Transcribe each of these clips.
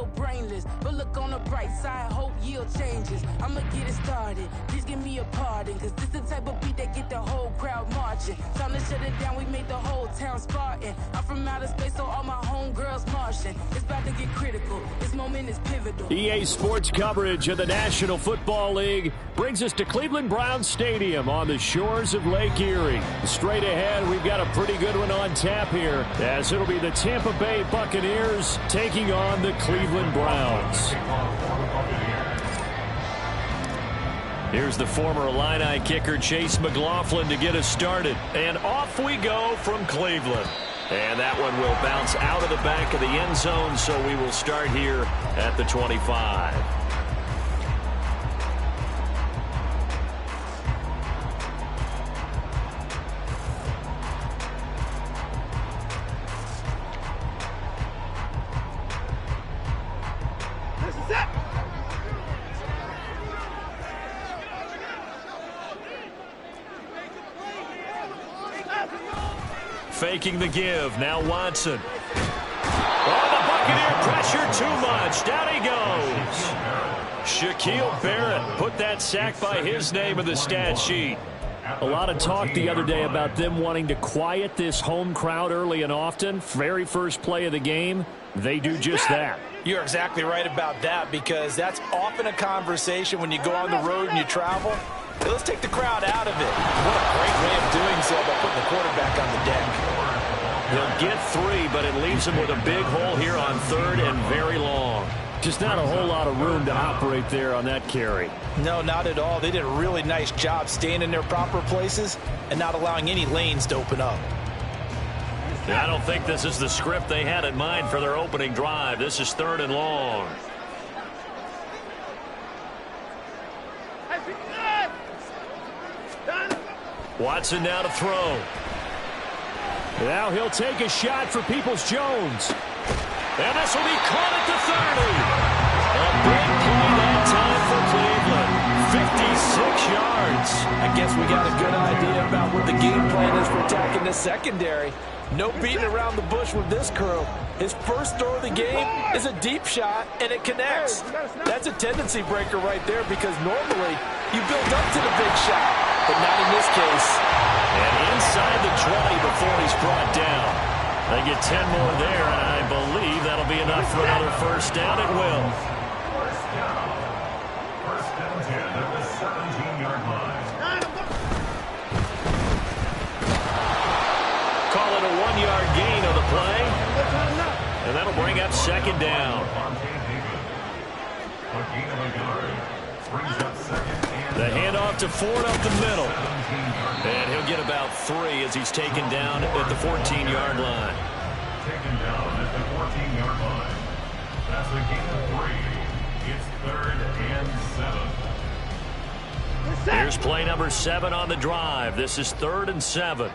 little brainless, but look on the bright side, hope yield changes. I'ma get it started, please give me a pardon, cause this the type of beat that get the whole crowd marching. Time to shut it down, we made the whole town Spartan. I'm from outer space, so all my homegirls Martian. It's about to get critical, this moment is pivotal. EA Sports coverage of the National Football League brings us to Cleveland Browns Stadium on the shores of Lake Erie. Straight ahead, we've got a pretty good one on tap here, as it'll be the Tampa Bay Buccaneers taking on the Cleveland Browns. Here's the former Illini kicker Chase McLaughlin to get us started. And off we go from Cleveland. And that one will bounce out of the back of the end zone, so we will start here at the 25. Faking the give. Now Watson. Oh, the Buccaneer pressure too much. Down he goes. Shaquille Barrett put that sack by his name in the stat sheet. A lot of talk the other day about them wanting to quiet this home crowd early and often. Very first play of the game, they do just that. You're exactly right about that, because that's often a conversation when you go on the road and you travel. Hey, let's take the crowd out of it. What a great way of doing so by putting the quarterback on the deck. He'll get 3, but it leaves him with a big hole here on 3rd and very long. Just not a whole lot of room to operate there on that carry. No, not at all. They did a really nice job staying in their proper places and not allowing any lanes to open up. I don't think this is the script they had in mind for their opening drive. This is 3rd and long. Watson now to throw. Now he'll take a shot for Peoples-Jones. And this will be caught at the 30. A big play that time for Cleveland. 56 yards. I guess we got a good idea about what the game plan is for attacking this secondary. No beating around the bush with this crew. His first throw of the game is a deep shot, and it connects. That's a tendency breaker right there, because normally you build up to the big shot, but not in this case. And inside the 20 before he's brought down. They get 10 more there, and I believe that'll be enough for another first down. It will. First down 10 at the 17-yard line. Call it a 1-yard gain of the play. And that'll bring up second down. The handoff to Ford up the middle. And he'll get about 3 as he's taken down at the 14-yard line. Taken down at the 14-yard line. That's a gain of 3. It's 3rd and 7. Here's play number 7 on the drive. This is 3rd and 7.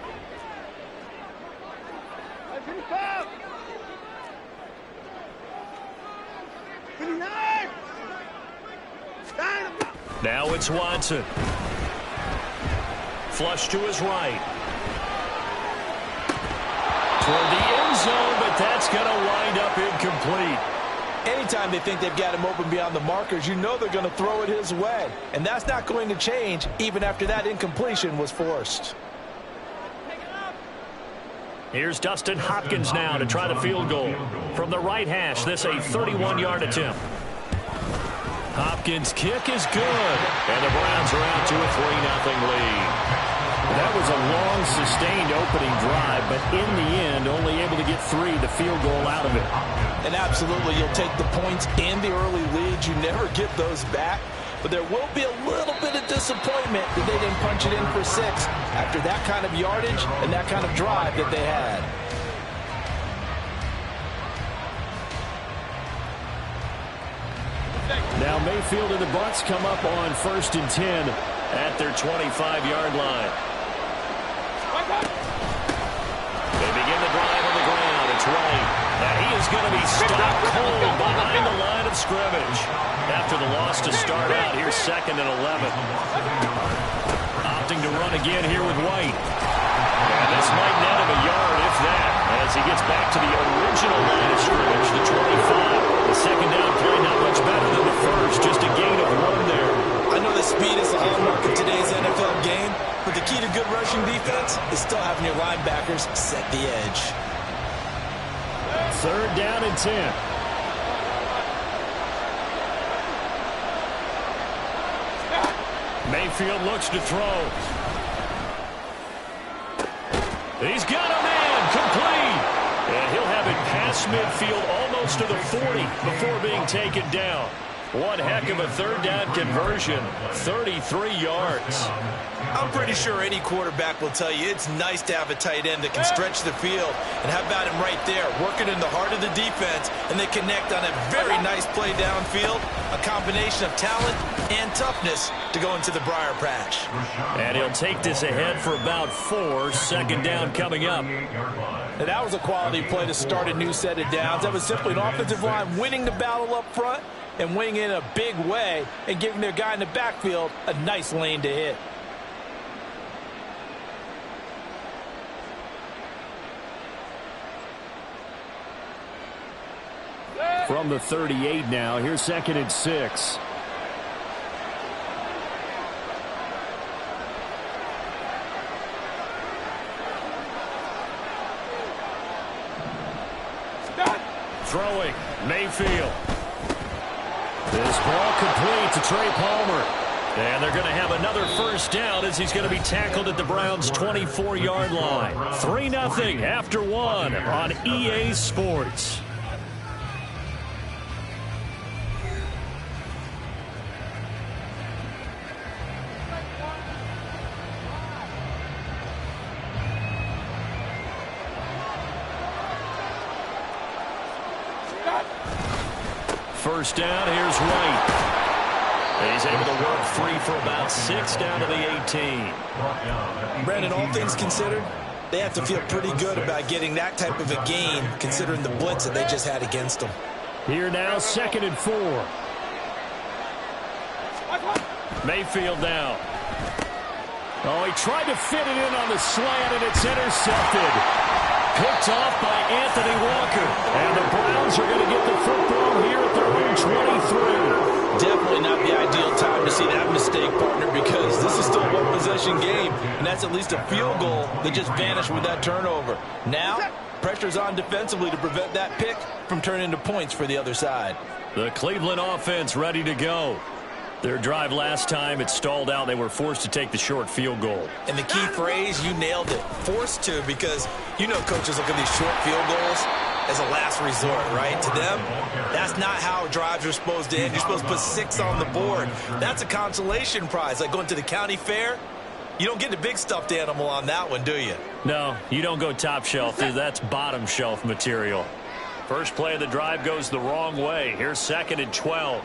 Now it's Watson. Flush to his right. Toward the end zone, but that's going to wind up incomplete. Anytime they think they've got him open beyond the markers, you know they're going to throw it his way. And that's not going to change even after that incompletion was forced. Here's Dustin Hopkins now to try the field goal. From the right hash, this a 31-yard attempt. Hopkins' kick is good. And the Browns are out to a 3-0 lead. That was a long, sustained opening drive, but in the end, only able to get 3, the field goal out of it. And absolutely, you'll take the points and the early leads. You never get those back. But there will be a little bit of disappointment that they didn't punch it in for 6 after that kind of yardage and that kind of drive that they had. Now Mayfield and the Bucs come up on 1st and 10 at their 25-yard line. They begin the drive on the ground. It's White. Now he is going to be stopped cold behind the line of scrimmage. After the loss to start out, here's 2nd and 11. Opting to run again here with White. And this might net him a yard, if that, as he gets back to the original line of scrimmage, the 25. The second down 3rd down and 10. Mayfield looks to throw. He's got a man complete. And he'll have it past midfield almost to the 40 before being taken down. One heck of a 3rd down conversion, 33 yards. I'm pretty sure any quarterback will tell you it's nice to have a tight end that can stretch the field. And how about him right there, working in the heart of the defense, and they connect on a very nice play downfield, a combination of talent and toughness to go into the briar patch. And he'll take this ahead for about 4, 2nd down coming up. And that was a quality play to start a new set of downs. That was simply an offensive line winning the battle up front and winning it in a big way and giving their guy in the backfield a nice lane to hit. From the 38 now, here's 2nd and 6. Throwing, Mayfield. This ball complete to Trey Palmer. And they're going to have another 1st down as he's going to be tackled at the Browns' 24-yard line. 3-0 after 1 on EA Sports. First down, here's White. He's able to work free for about 6 down to the 18. Brandon, all things considered, they have to feel pretty good about getting that type of a gain considering the blitz that they just had against them. Here now, 2nd and 4. Mayfield now. Oh, he tried to fit it in on the slant, and it's intercepted. Picked off by Anthony Walker. And the Browns are going to get the football here at their own 23. Definitely not the ideal time to see that mistake, partner, because this is still a one-possession game, and that's at least a field goal that just vanished with that turnover. Now, pressure's on defensively to prevent that pick from turning into points for the other side. The Cleveland offense ready to go. Their drive last time, it stalled out. They were forced to take the short field goal. And the key phrase, you nailed it, forced to, because you know coaches look at these short field goals as a last resort, right? To them, that's not how drives are supposed to end. You're supposed to put 6 on the board. That's a consolation prize, like going to the county fair. You don't get the big stuffed animal on that one, do you? No, you don't go top shelf. That's bottom shelf material. First play of the drive goes the wrong way. Here's 2nd and 12.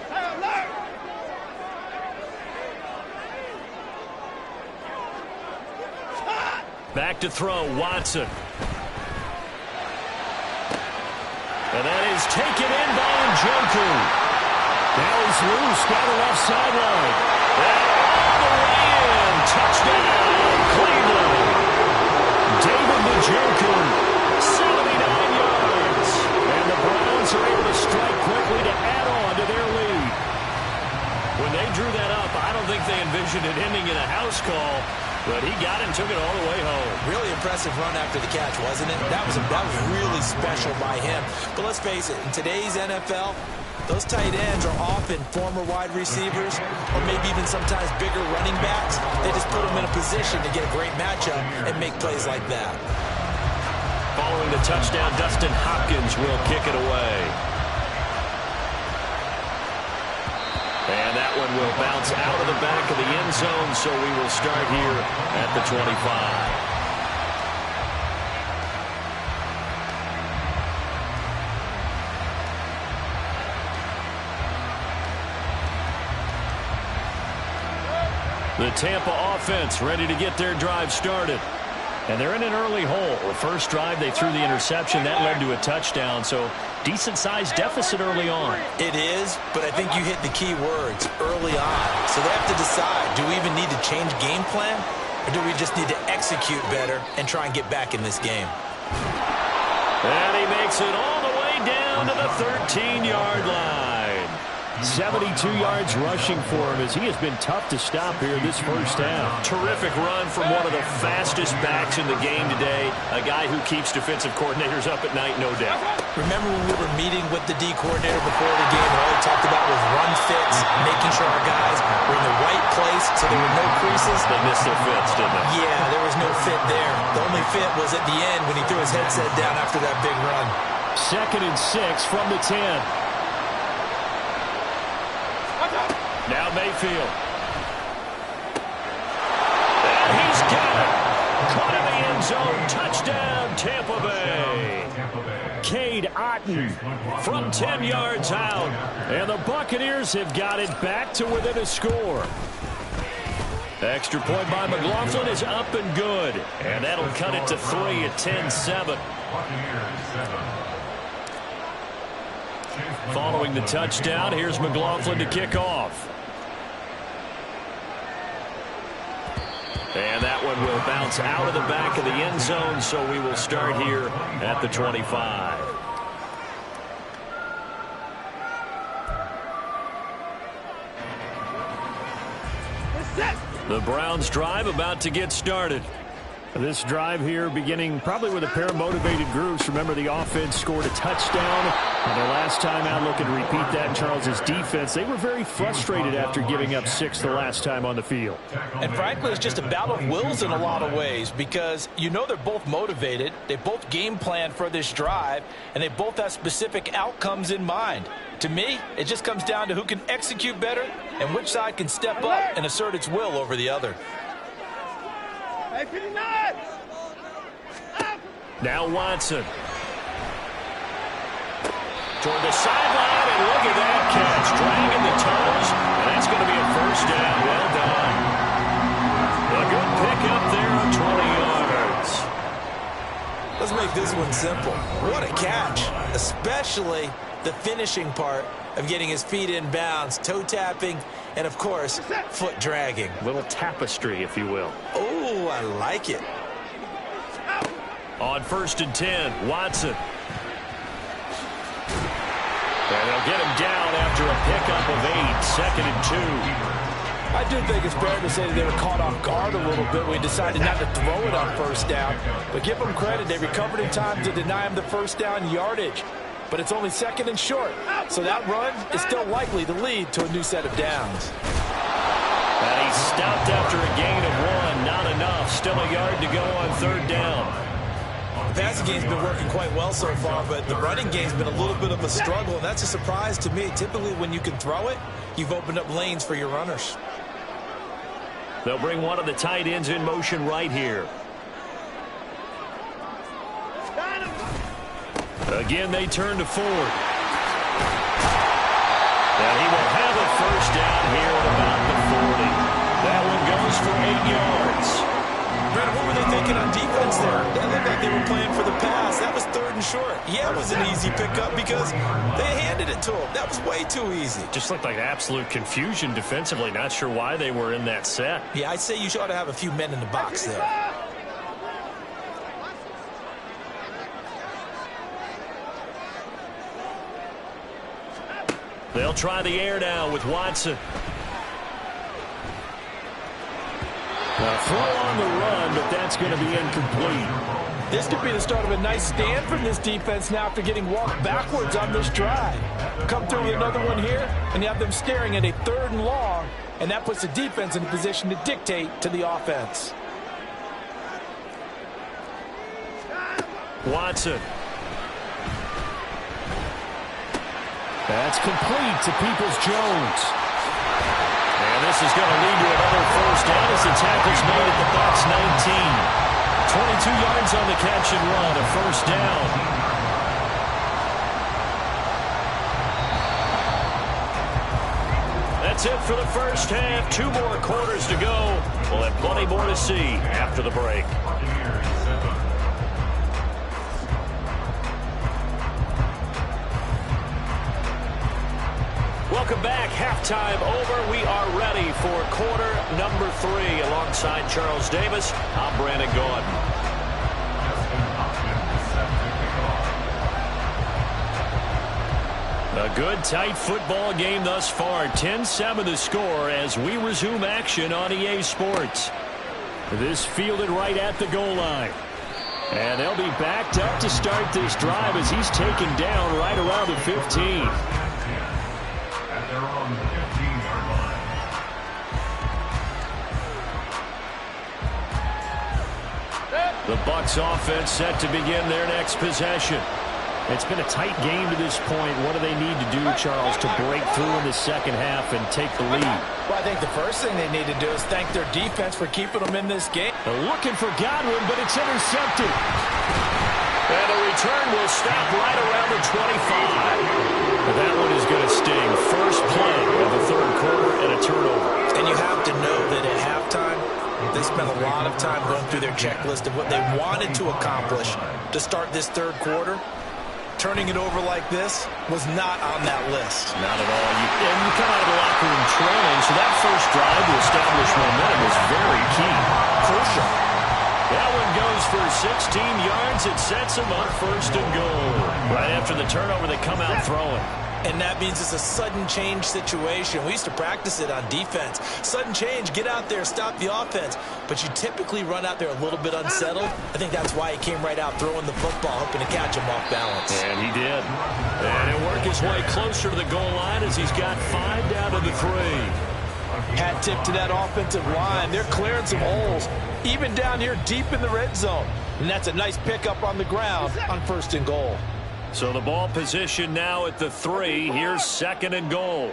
Back to throw, Watson. And that is taken in by Njoku. Now he's loose down the left sideline. And all the way in. Touchdown, Cleveland. David Njoku, 79 yards. And the Browns are able to strike quickly to add on to their lead. When they drew that up, I don't think they envisioned it ending in a house call. But he got it and took it all the way home. Really impressive run after the catch, wasn't it? That was really special by him. But let's face it, in today's NFL, those tight ends are often former wide receivers or maybe even sometimes bigger running backs. They just put them in a position to get a great matchup and make plays like that. Following the touchdown, Dustin Hopkins will kick it away. And that one will bounce out of the back of the end zone, so we will start here at the 25. The Tampa offense ready to get their drive started. And they're in an early hole. The first drive, they threw the interception. That led to a touchdown, so decent-sized deficit early on. It is, but I think you hit the key words, early on. So they have to decide, do we even need to change game plan, or do we just need to execute better and try and get back in this game? And he makes it all the way down to the 13-yard line. 72 yards rushing for him as he has been tough to stop here this first half. Terrific run from one of the fastest backs in the game today. A guy who keeps defensive coordinators up at night, no doubt. Remember when we were meeting with the D coordinator before the game, and all we talked about was run fits, making sure our guys were in the right place so there were no creases? They missed their fits, didn't they? Yeah, there was no fit there. The only fit was at the end when he threw his headset down after that big run. 2nd and 6 from the 10. Now Mayfield. And he's got it. Caught in the end zone. Touchdown, Tampa Bay. Cade Otton from 10 yards out. And the Buccaneers have got it back to within a score. Extra point by McLaughlin is up and good. And that'll cut it to 3 at 10-7. Following the touchdown, here's McLaughlin to kick off. And that one will bounce out of the back of the end zone, so we will start here at the 25. The Browns drive about to get started. This drive here beginning probably with a pair of motivated groups. Remember, the offense scored a touchdown. And their last time out, looking to repeat that in Charles's defense. They were very frustrated after giving up 6 the last time on the field. And frankly, it's just a battle of wills in a lot of ways because you know they're both motivated. They both game plan for this drive, and they both have specific outcomes in mind. To me, it just comes down to who can execute better and which side can step up and assert its will over the other. Now Watson. Toward the sideline, and look at that catch. Dragging the toes, and that's going to be a first down. Well done. A good pickup there on 20 yards. Let's make this one simple. What a catch, especially the finishing part of getting his feet in bounds, toe tapping, and of course, foot dragging. Little tapestry, if you will. Oh, I like it. On 1st and 10, Watson. And they'll get him down after a pickup of 8, 2nd and 2. I do think it's fair to say that they were caught off guard a little bit. We decided not to throw it on 1st down. But give them credit. They recovered in time to deny him the 1st down yardage. But it's only 2nd and short. So that run is still likely to lead to a new set of downs. And he stopped after a gain of 1. Not enough. Still a yard to go on 3rd down. The passing game's been working quite well so far, but the running game's been a little bit of a struggle, and that's a surprise to me. Typically, when you can throw it, you've opened up lanes for your runners. They'll bring one of the tight ends in motion right here. Again, they turn to Ford. And he will have a first down here at about the 40. That one goes for 8 yards. Brandon, what were they thinking on defense there? That looked like they were playing for the pass. That was 3rd and short. Yeah, it was an easy pickup because they handed it to him. That was way too easy. Just looked like absolute confusion defensively. Not sure why they were in that set. Yeah, I'd say you ought to have a few men in the box there. They'll try the air now with Watson. A throw on the run, but that's going to be incomplete. This could be the start of a nice stand from this defense now after getting walked backwards on this drive. Come through with another one here, and you have them staring at a 3rd and long, and that puts the defense in a position to dictate to the offense. Watson. That's complete to Peoples-Jones. And this is going to lead to another first down as the tackle's made at the Bucs 19. 22 yards on the catch and run, a first down. That's it for the first half. 2 more quarters to go. We'll have plenty more to see after the break. Welcome back. Halftime over. We are ready for quarter number 3. Alongside Charles Davis, I'm Brandon Gaudin. A good, tight football game thus far. 10-7 the score as we resume action on EA Sports. This fielded right at the goal line. And they'll be backed up to start this drive as he's taken down right around the 15. At their own 15-yard line. The Bucs offense set to begin their next possession. It's been a tight game to this point. What do they need to do, Charles, to break through in the second half and take the lead? Well, I think the first thing they need to do is thank their defense for keeping them in this game. They're looking for Godwin, but it's intercepted. And the return will stop right around the 25. That one is going to sting. First play of the third quarter and a turnover. And you have to know that at halftime, they spent a lot of time going through their checklist of what they wanted to accomplish to start this third quarter. Turning it over like this was not on that list. Not at all. And you come out of the locker room trailing, so that first drive to establish momentum was very key. Crucial. That one goes for 16 yards. It sets them up first and goal. Right after the turnover, they come out throwing. And that means it's a sudden change situation. We used to practice it on defense. Sudden change, get out there, stop the offense. But you typically run out there a little bit unsettled. I think that's why he came right out throwing the football, hoping to catch him off balance. And he did. And he'll work his way closer to the goal line as he's got 5 down to the 3. Hat tip to that offensive line. They're clearing some holes, even down here deep in the red zone. And that's a nice pickup on the ground on first and goal. So the ball position now at the 3. Here's second and goal.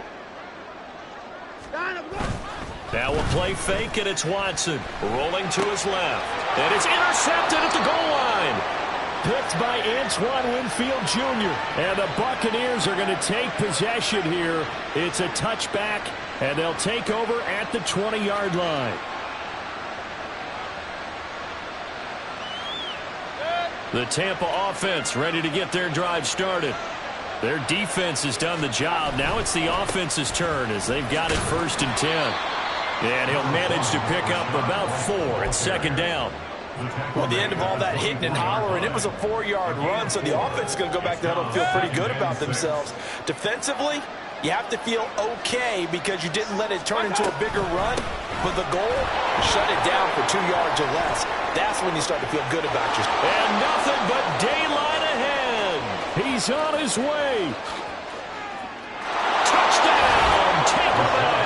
Now we'll play fake, and it's Watson rolling to his left. And it's intercepted at the goal line. Picked by Antoine Winfield Jr. And the Buccaneers are going to take possession here. It's a touchback, and they'll take over at the 20-yard line. The Tampa offense ready to get their drive started. Their defense has done the job. Now it's the offense's turn as they've got it first and 10. And he'll manage to pick up about 4 at second down. Well, at the end of all that hitting and hollering, it was a 4-yard run, so the offense is going to go back there and feel pretty good about themselves. Defensively, you have to feel okay because you didn't let it turn into a bigger run. But the goal, shut it down for 2 yards or less. That's when you start to feel good about yourself. And nothing but daylight ahead. He's on his way. Touchdown, Tampa Bay.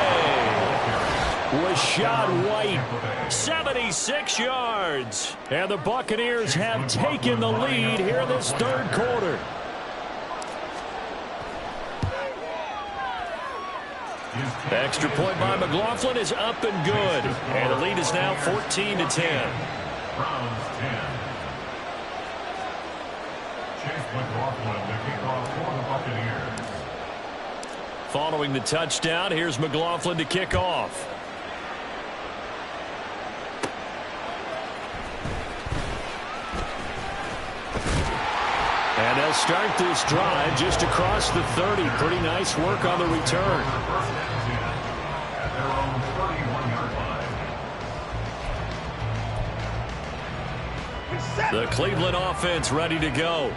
Rashad White, 76 yards. And the Buccaneers have taken the lead here in this third quarter. Extra point by McLaughlin is up and good. And the lead is now 14-10. Browns 10. Chase McLaughlin to kick off for the Buccaneers. Following the touchdown, here's McLaughlin to kick off. And they'll start this drive just across the 30. Pretty nice work on the return. At their own 31-yard line. The Cleveland offense ready to go.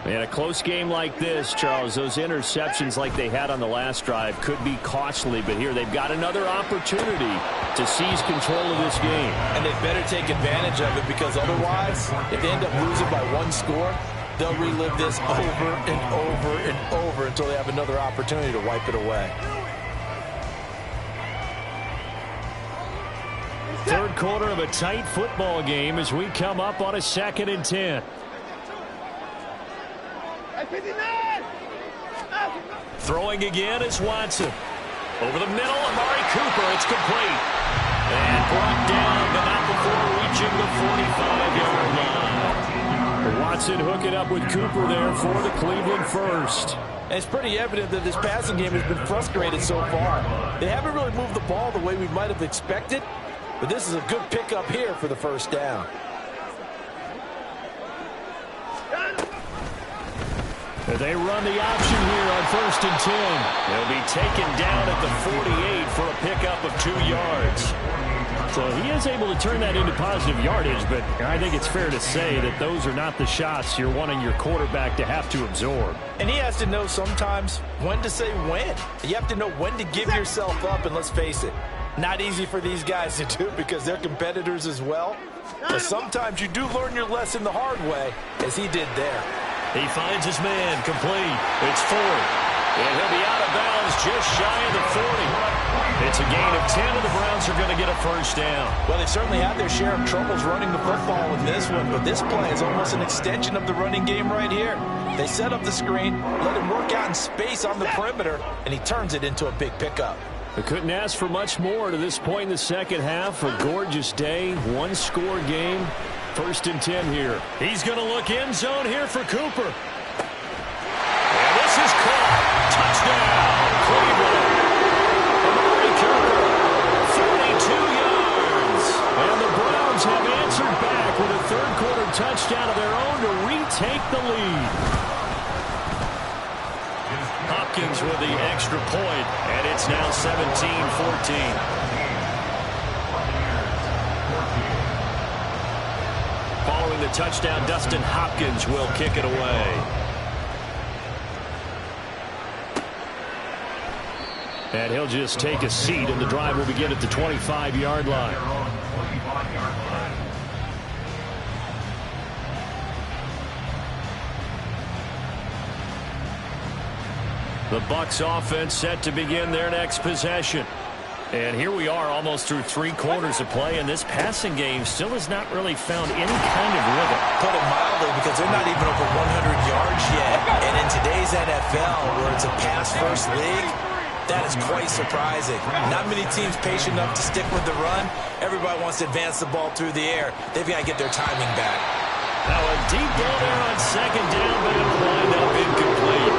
In a close game like this, Charles, those interceptions like they had on the last drive could be costly, but here they've got another opportunity to seize control of this game. And they better take advantage of it because otherwise, if they end up losing by 1 score, they'll relive this over and over and over until they have another opportunity to wipe it away. Third quarter of a tight football game as we come up on a 2nd and 10. Throwing again is Watson. Over the middle, Amari Cooper. It's complete. And brought down, but not before reaching the 45-yard line. Watson hooking up with Cooper there for the Cleveland first. And it's pretty evident that this passing game has been frustrated so far. They haven't really moved the ball the way we might have expected, but this is a good pickup here for the first down. They run the option here on 1st and 10. They'll be taken down at the 48 for a pickup of 2 yards. So he is able to turn that into positive yardage, but I think it's fair to say that those are not the shots you're wanting your quarterback to have to absorb. And he has to know sometimes when to say when. You have to know when to give yourself up, and let's face it, not easy for these guys to do because they're competitors as well. But sometimes you do learn your lesson the hard way, as he did there. He finds his man complete. It's Ford. And he'll be out of bounds just shy of the 40. It's a gain of 10, and the Browns are going to get a first down. Well, they've certainly had their share of troubles running the football in this one, but this play is almost an extension of the running game right here. They set up the screen, let him work out in space on the perimeter, and he turns it into a big pickup. They couldn't ask for much more to this point in the second half. A gorgeous day, one-score game. 1st and 10 here. He's going to look end zone here for Cooper. And this is caught. Touchdown, Cleveland. Amari Cooper, 42 yards. And the Browns have answered back with a third-quarter touchdown of their own to retake the lead. Hopkins with the extra point, and it's now 17-14. Following the touchdown, Dustin Hopkins will kick it away. And he'll just take a seat, and the drive will begin at the 25-yard line. The Bucs offense set to begin their next possession. And here we are almost through 3 quarters of play, and this passing game still has not really found any kind of rhythm. Put it mildly, because they're not even over 100 yards yet. And in today's NFL, where it's a pass-first league, that is quite surprising. Not many teams patient enough to stick with the run. Everybody wants to advance the ball through the air. They've got to get their timing back. Now a deep ball there on 2nd down, but it'll wind up incomplete.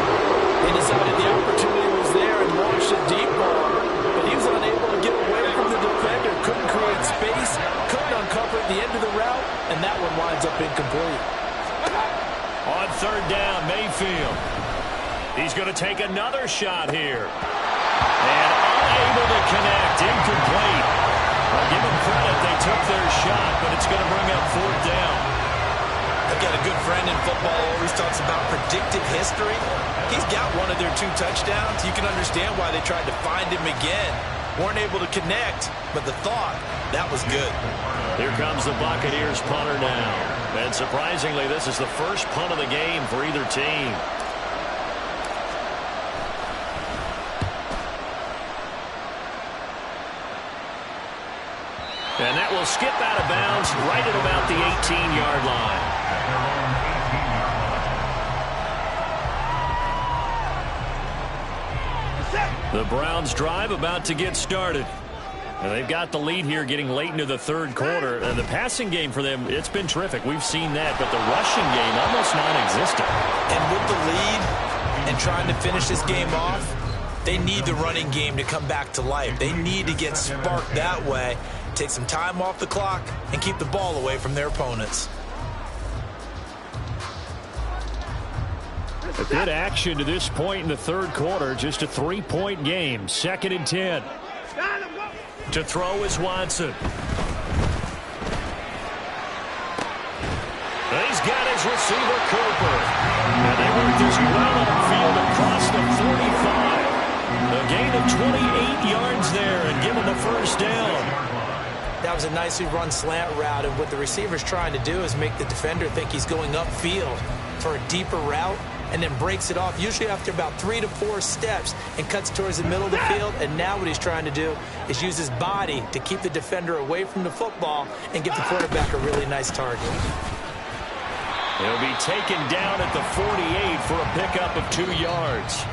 He decided the opportunity was there and launched a deep ball, but he was unable to get away from the defender, couldn't create space, couldn't uncover at the end of the route, and that one winds up incomplete. On 3rd down, Mayfield. He's going to take another shot here. And unable to connect, incomplete. I'll give them credit, they took their shot, but it's going to bring up 4th down. I've got a good friend in football who always talks about predictive history. He's got one of their 2 touchdowns. You can understand why they tried to find him again. Weren't able to connect, but the thought, that was good. Here comes the Buccaneers punter now. And surprisingly, this is the first punt of the game for either team. And that will skip out of bounds right at about the 18-yard line. The Browns drive about to get started. And they've got the lead here getting late into the 3rd quarter. And the passing game for them, it's been terrific. We've seen that, but the rushing game almost non-existent. And with the lead and trying to finish this game off, they need the running game to come back to life. They need to get sparked that way, take some time off the clock, and keep the ball away from their opponents. A good action to this point in the 3rd quarter. Just a 3-point game. 2nd and 10. To throw is Watson. He's got his receiver, Cooper. And they work this well upfield across the 45. A gain of 28 yards there and give him a first down. That was a nicely run slant route, and what the receiver's trying to do is make the defender think he's going upfield for a deeper route, and then breaks it off, usually after about 3 to 4 steps, and cuts towards the middle of the field. And now what he's trying to do is use his body to keep the defender away from the football and give the quarterback a really nice target. He'll be taken down at the 48 for a pickup of 2 yards.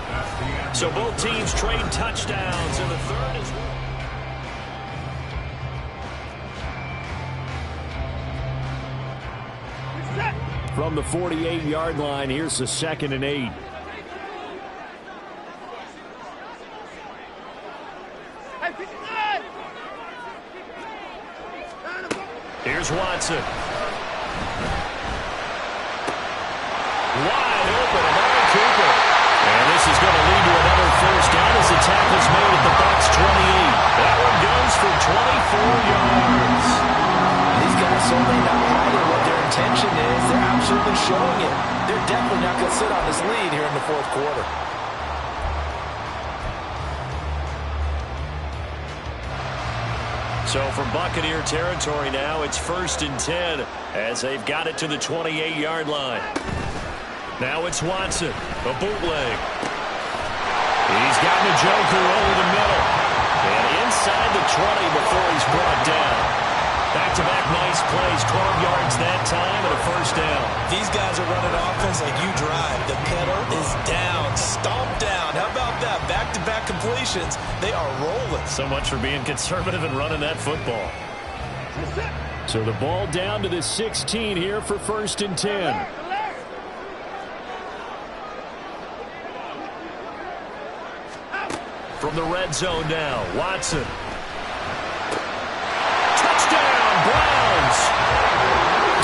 So both teams trade touchdowns in the 3rd as well. From the 48-yard line, here's the 2nd and 8. Here's Watson. Wide open, Amari Cooper. And this is going to lead to another first down as the tackle's made at the Bucs 28. That one goes for 24 yards. certainly not hiding what their intention is. They're absolutely showing it. They're definitely not going to sit on this lead here in the fourth quarter. So from Buccaneer territory now, it's 1st and 10 as they've got it to the 28-yard line. Now it's Watson, a bootleg. He's got Njoku over the middle. And inside the 20 before he's brought down. Back-to-back nice plays, 12 yards that time and a first down. These guys are running offense like you drive. The pedal is down, stomp down. How about that? Back-to-back completions. They are rolling. So much for being conservative and running that football. So the ball down to the 16 here for 1st and 10. From the red zone now, Watson. Touchdown, Browns!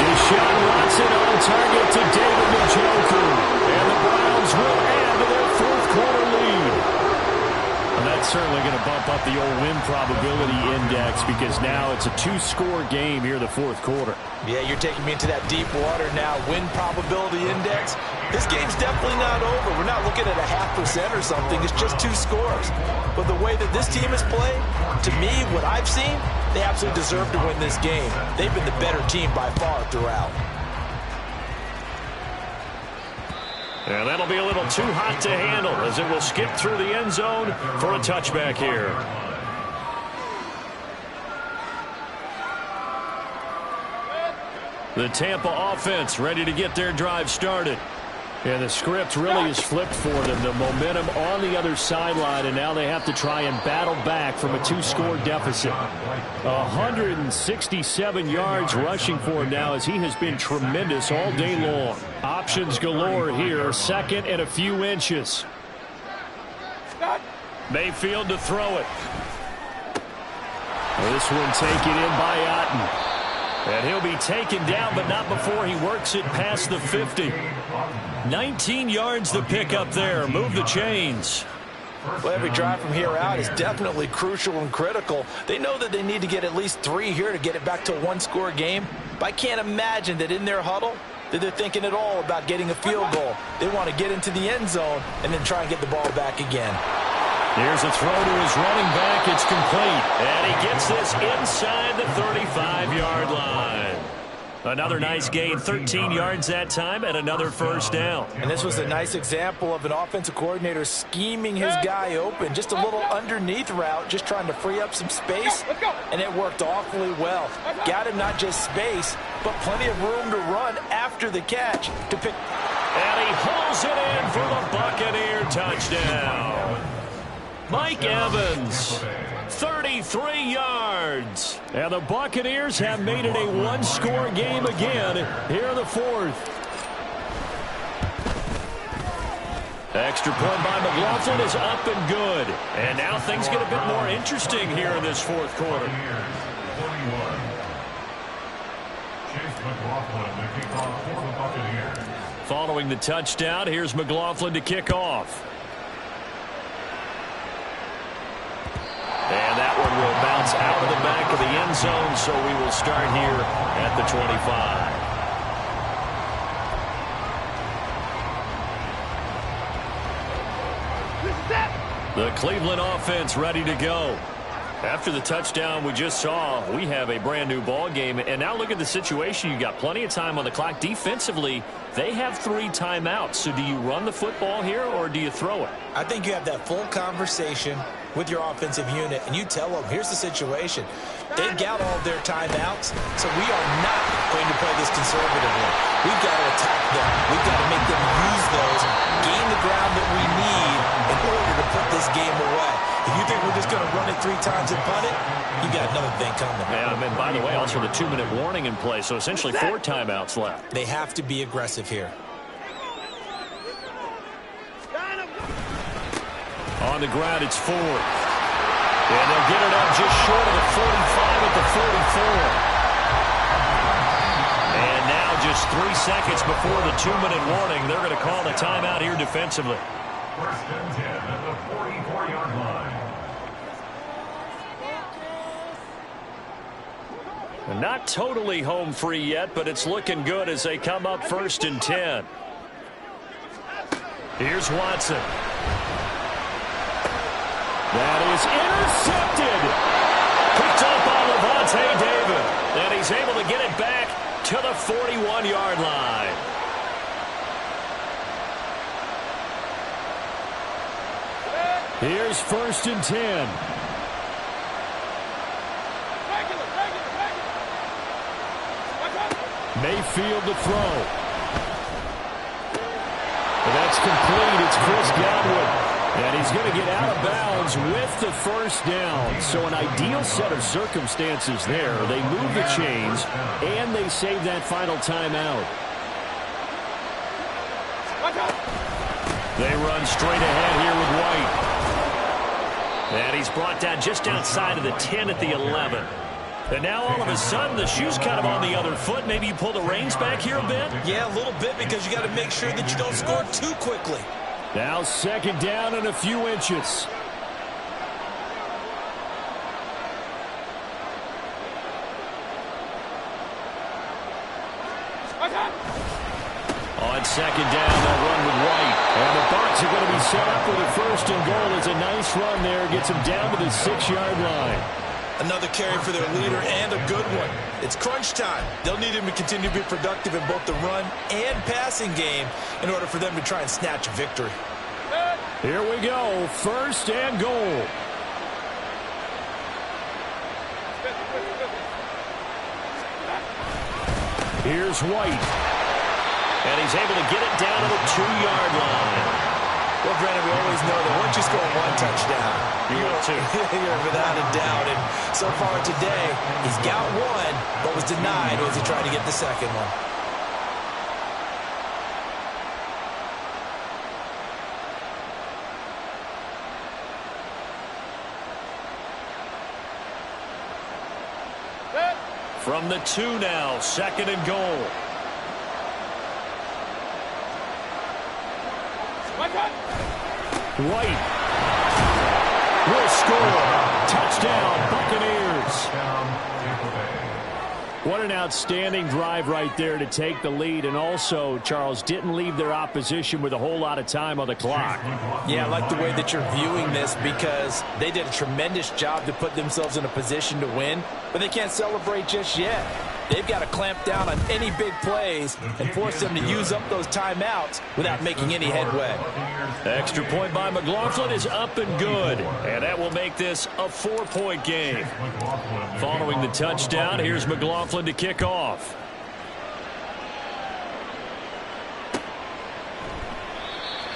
Deshaun Watson on target to David Njoku. And the Browns will add to their fourth quarter lead. And that's certainly going to bump up the old win probability index because now it's a 2-score game here in the fourth quarter. Yeah, you're taking me into that deep water now. Win probability index. This game's definitely not over. We're not looking at a 0.5% or something. It's just 2 scores. But the way that this team has played, to me, what I've seen, they absolutely deserve to win this game. They've been the better team by far throughout. And that'll be a little too hot to handle as it will skip through the end zone for a touchback here. The Tampa offense ready to get their drive started. And the script really is flipped for them. The momentum on the other sideline, and now they have to try and battle back from a 2-score deficit. 167 yards rushing for him now as he has been tremendous all day long. Options galore here, 2nd and a few inches. Mayfield to throw it. This one taken in by Otten. And he'll be taken down, but not before he works it past the 50. 19 yards to pick up there. Move the chains. Well, every drive from here out is definitely crucial and critical. They know that they need to get at least 3 here to get it back to a 1-score game. But I can't imagine that in their huddle that they're thinking at all about getting a field goal. They want to get into the end zone and then try and get the ball back again. Here's a throw to his running back. It's complete. And he gets this inside the 35-yard line. Another nice gain, 13 yards that time, and another first down. And this was a nice example of an offensive coordinator scheming his guy open. Just a little underneath route, just trying to free up some space, and it worked awfully well. Got him not just space, but plenty of room to run after the catch to pick. And he pulls it in for the Buccaneer touchdown. Mike Evans, 33 yards. And the Buccaneers have made it a 1-score game again here in the fourth. Extra point by McLaughlin is up and good. And now things get a bit more interesting here in this fourth quarter. Following the touchdown, here's McLaughlin to kick off. And that one will bounce out of the back of the end zone, so we will start here at the 25. The Cleveland offense ready to go. After the touchdown we just saw, we have a brand new ball game. And now look at the situation. You got plenty of time on the clock. Defensively, they have 3 timeouts. So do you run the football here or do you throw it? I think you have that full conversation with your offensive unit, and you tell them, here's the situation. They've got all of their timeouts, so we are not going to play this conservatively. We've got to attack them. We've got to make them use those, gain the ground that we need in order to put this game away. If you think we're just going to run it 3 times and punt it, you got another thing coming. Yeah, and by the way, also the 2-minute warning in play, so essentially 4 timeouts left. They have to be aggressive here. On the ground, it's 4. And they'll get it up just short of the 45 at the 44. And now just 3 seconds before the 2-minute warning, they're going to call the timeout here defensively. First and 10 at the 44-yard line. Not totally home free yet, but it's looking good as they come up 1st and 10. Here's Watson. That is intercepted. Picked up by Levante David. And he's able to get it back to the 41-yard line. Here's 1st and 10. Mayfield to throw. And that's complete. It's Chris Godwin. And he's going to get out of bounds with the 1st down. So an ideal set of circumstances there. They move the chains, and they save that final timeout. They run straight ahead here with White. And he's brought down just outside of the 10 at the 11. And now all of a sudden the shoe's kind of on the other foot. Maybe you pull the reins back here a bit? Yeah, a little bit, because you got to make sure that you don't score too quickly. Now 2nd down and a few inches. On 2nd down, they'll run with White. And the Bucs are going to be set up with a 1st and goal. It's a nice run there. Gets them down to the 6-yard line. Another carry for their leader, and a good one. It's crunch time. They'll need him to continue to be productive in both the run and passing game in order for them to try and snatch a victory. Here we go. 1st and goal. Here's White. And he's able to get it down to the 2-yard line. Well, Brandon, we always know that once you score 1 touchdown, you're without a doubt. And so far today, he's got 1, but was denied as he tried to get the 2nd one. From the 2 now, 2nd and goal. White will score. Touchdown, Buccaneers. What an outstanding drive right there to take the lead, and also, Charles, didn't leave their opposition with a whole lot of time on the clock. Yeah, I like the way that you're viewing this, because they did a tremendous job to put themselves in a position to win, but they can't celebrate just yet. They've got to clamp down on any big plays and force them to use up those timeouts without making any headway. Extra point by McLaughlin is up and good, and that will make this a 4-point game. Following the touchdown, here's McLaughlin to kick off.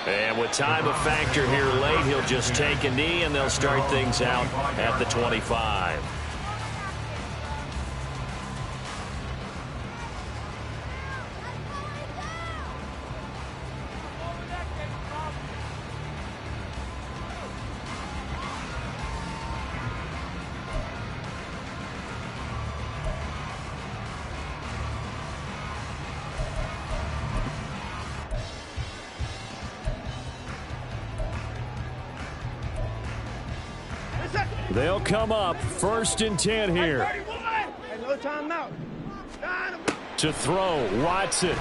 And with time a factor here late, he'll just take a knee, and they'll start things out at the 25. They'll come up 1st and 10 here. No timeout. To throw, Watson. And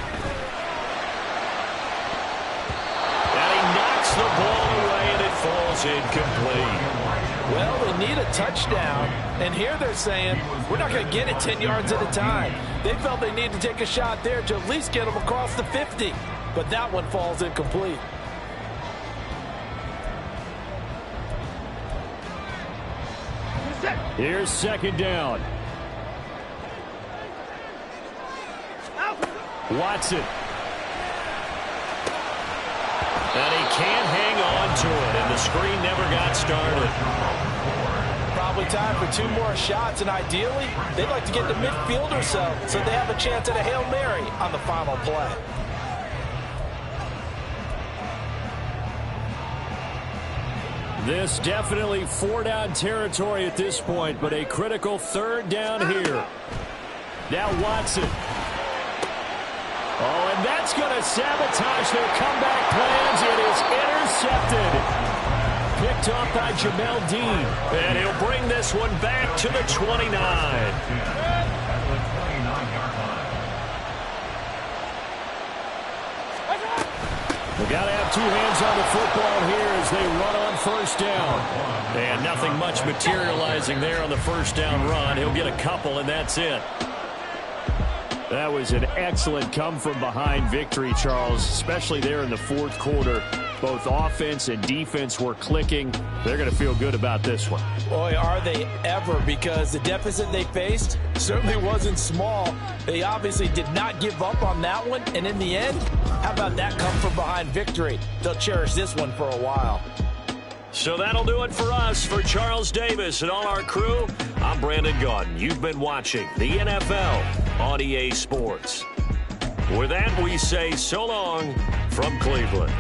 he knocks the ball away, and it falls incomplete. Well, they need a touchdown, and here they're saying, we're not going to get it 10 yards at a time. They felt they need to take a shot there to at least get them across the 50, but that one falls incomplete. Here's 2nd down. Watson. And he can't hang on to it, and the screen never got started. Probably time for 2 more shots, and ideally, they'd like to get to midfield or so they have a chance at a Hail Mary on the final play. This definitely 4-down territory at this point, but a critical 3rd down here. Now Watson. Oh, and that's going to sabotage their comeback plans. It is intercepted. Picked off by Jamel Dean. And he'll bring this one back to the 29. They got to have two hands on the football here as they run on first down. And nothing much materializing there on the first down run. He'll get a couple, and that's it. That was an excellent come-from-behind victory, Charles, especially there in the fourth quarter. Both offense and defense were clicking. They're going to feel good about this one. Boy, are they ever, because the deficit they faced certainly wasn't small. They obviously did not give up on that one, and in the end, how about that come-from-behind victory? They'll cherish this one for a while. So that'll do it for us. For Charles Davis and all our crew, I'm Brandon Gaudin. You've been watching the NFL on EA Sports. With that, we say so long from Cleveland.